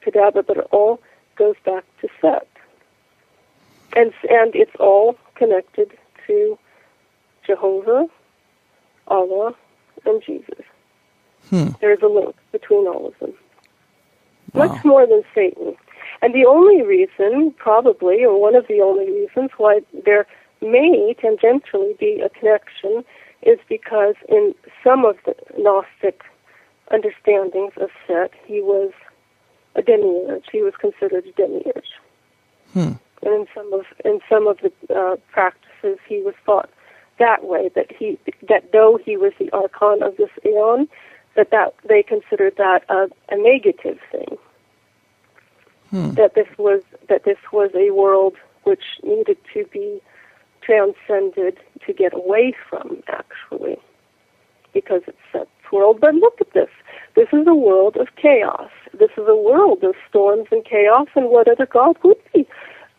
abracadabra, but it all goes back to Set. And it's all connected to Jehovah, Allah, and Jesus. There's a link between all of them. Wow. Much more than Satan. And the only reason, probably, or one of the only reasons why there may tangentially be a connection is because in some of the Gnostic understandings of Set, he was a demiurge. He was considered a demiurge. And in some of the practices, he was thought that way, that though he was the archon of this aeon, that they considered that a negative thing. That this was a world which needed to be transcended to get away from, actually, because it's Set's world. But look at this. This is a world of chaos. This is a world of storms and chaos, and what other god would be?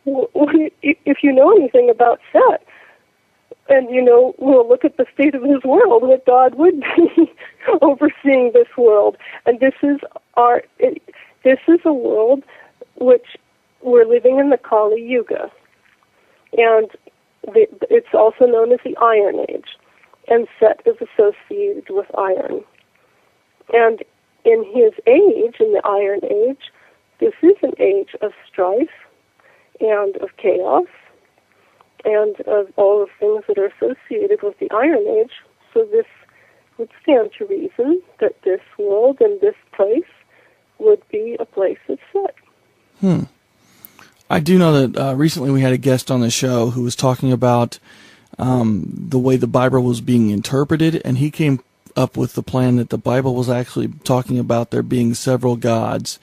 If you know anything about Set, and we'll look at the state of his world, what god would be overseeing this world? And this is a world which we're living in the Kali Yuga, and it's also known as the Iron Age, and Set is associated with iron. And in his age, in the Iron Age, this is an age of strife and of chaos and of all the things that are associated with the Iron Age. So this would stand to reason that this world and this place would be a place of Set. I do know that recently we had a guest on the show who was talking about the way the Bible was being interpreted, and he came up with the plan that the Bible was actually talking about there being several gods,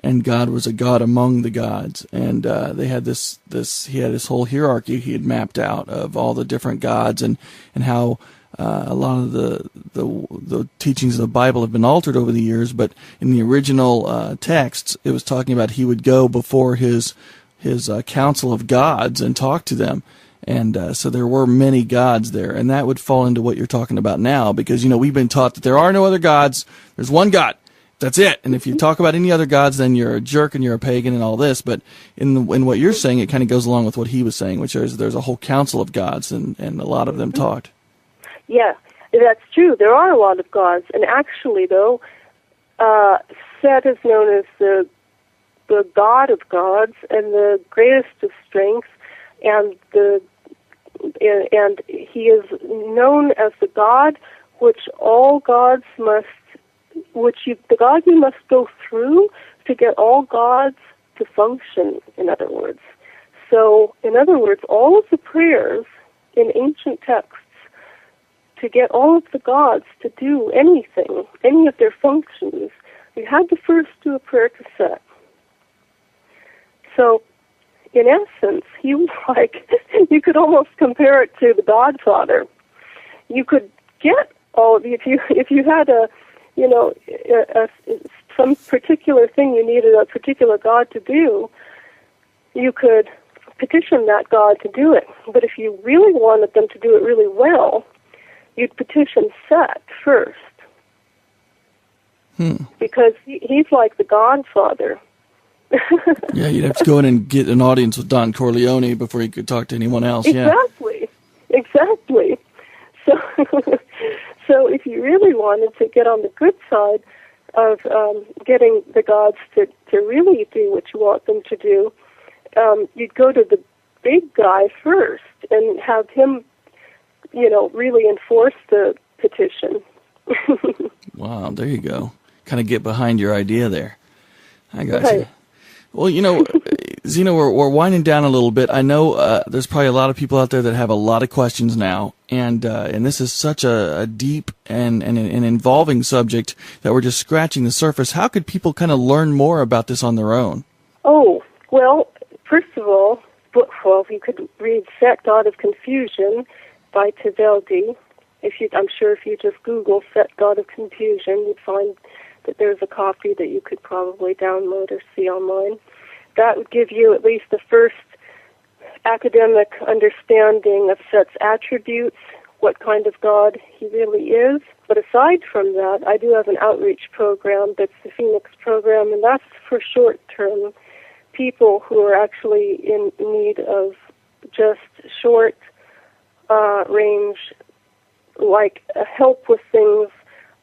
and God was a god among the gods, and they had he had this whole hierarchy he had mapped out of all the different gods, and how a lot of the teachings of the Bible have been altered over the years, but in the original texts, it was talking about he would go before his council of gods and talk to them. And so there were many gods there, and that would fall into what you're talking about now, because, we've been taught that there are no other gods. There's one God. That's it. And if you talk about any other gods, then you're a jerk and you're a pagan and all this. But in what you're saying, it kind of goes along with what he was saying, which is there's a whole council of gods, and a lot of them talked. Yeah, that's true. There are a lot of gods. And actually, though, Set is known as the god of gods and the greatest of strength, and he is known as the god which all gods must, the god you must go through to get all gods to function, in other words. So, in other words, all of the prayers in ancient texts to get all of the gods to do anything, any of their functions, you had to first do a prayer to Set. So, in essence, he was like, you could almost compare it to the Godfather. You could get all, if you had some particular thing you needed a particular god to do, you could petition that god to do it. But if you really wanted them to do it really well, you'd petition Set first. Because he's like the Godfather. Yeah, you'd have to go in and get an audience with Don Corleone before you could talk to anyone else. Exactly. So if you really wanted to get on the good side of getting the gods to really do what you want them to do, you'd go to the big guy first and have him, really enforce the petition. Wow, there you go. Kind of get behind your idea there. I got Right. you. Well, Zeena, we're winding down a little bit. I know there's probably a lot of people out there that have a lot of questions now, and this is such a deep and an involving subject that we're just scratching the surface. How could people kind of learn more about this on their own? Oh, well, first of all, you could read Set, God of Confusion by Teveldi. I'm sure if you just Google Set, God of Confusion, you'd find that there's a copy that you could probably download or see online. That would give you at least the first academic understanding of Set's attributes, what kind of God he really is. But aside from that, I do have an outreach program that's the Phoenix program, and that's for short-term people who are actually in need of just short range, like help with things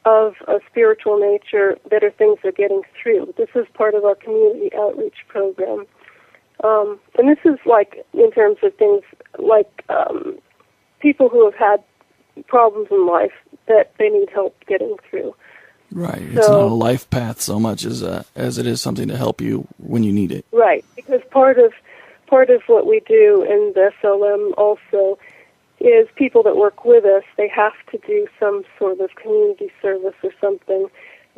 of a spiritual nature that are things they're getting through. This is part of our community outreach program. And this is like in terms of things like people who have had problems in life that they need help getting through. Right. It's not a life path so much as it is something to help you when you need it. Right. Because part of what we do in the SLM also is people that work with us, they have to do some sort of community service or something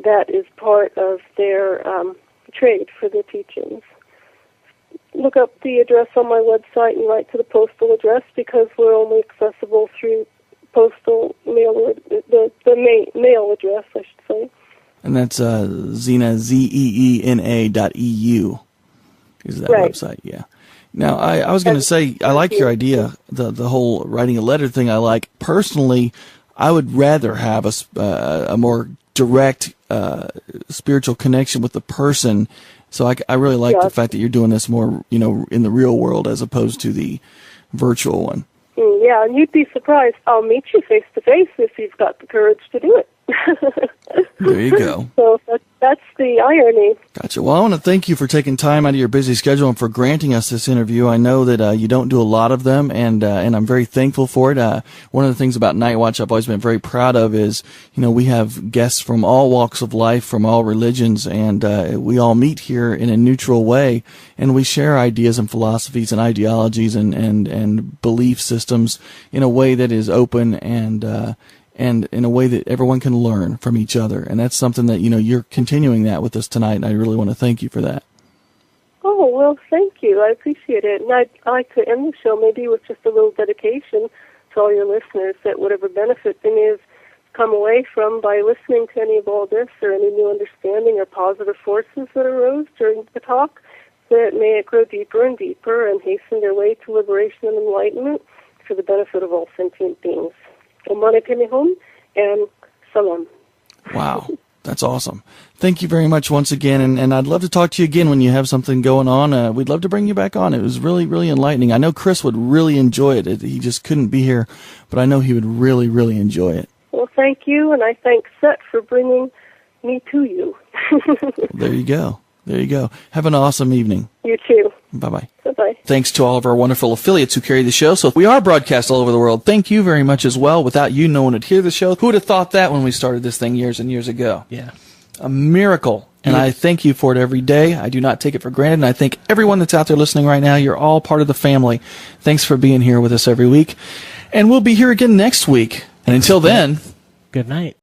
that is part of their trade for their teachings. Look up the address on my website and write to the postal address, because we're only accessible through postal mail, or the mail address, I should say. And that's Zeena, ZEENA.EU is that right. website, yeah. Now, I was going to say, I like your idea, the whole writing a letter thing I like. Personally, I would rather have a more direct spiritual connection with the person. So I really like the fact that you're doing this more, in the real world as opposed to the virtual one. Yeah, and you'd be surprised. I'll meet you face to face if you've got the courage to do it. There you go. So that's the irony. Gotcha. Well, I want to thank you for taking time out of your busy schedule and for granting us this interview. I know that you don't do a lot of them, and I'm very thankful for it. One of the things about Nightwatch I've always been very proud of is, we have guests from all walks of life, from all religions, and we all meet here in a neutral way, and we share ideas and philosophies and ideologies and belief systems in a way that is open and in a way that everyone can learn from each other. And that's something that, you're continuing that with us tonight, and I really want to thank you for that. Oh, well, thank you. I appreciate it. And I'd like to end the show maybe with just a little dedication to all your listeners, that whatever benefit they may have come away from by listening to any of all this, or any new understanding or positive forces that arose during the talk, that may it grow deeper and deeper and hasten their way to liberation and enlightenment for the benefit of all sentient beings. Home and salam. Wow, that's awesome. Thank you very much once again, and I'd love to talk to you again when you have something going on. We'd love to bring you back on. It was really, really enlightening. I know Chris would really enjoy it. He just couldn't be here, but I know he would really, really enjoy it. Well, thank you, and I thank Seth for bringing me to you. There you go. There you go. Have an awesome evening. You too. Bye-bye. Bye-bye. Thanks to all of our wonderful affiliates who carry the show. So we are broadcast all over the world. Thank you very much as well. Without you, no one would hear the show. Who would have thought that when we started this thing years and years ago? Yeah. A miracle. And I thank you for it every day. I do not take it for granted. And I thank everyone that's out there listening right now. You're all part of the family. Thanks for being here with us every week. And we'll be here again next week. And until then, good night.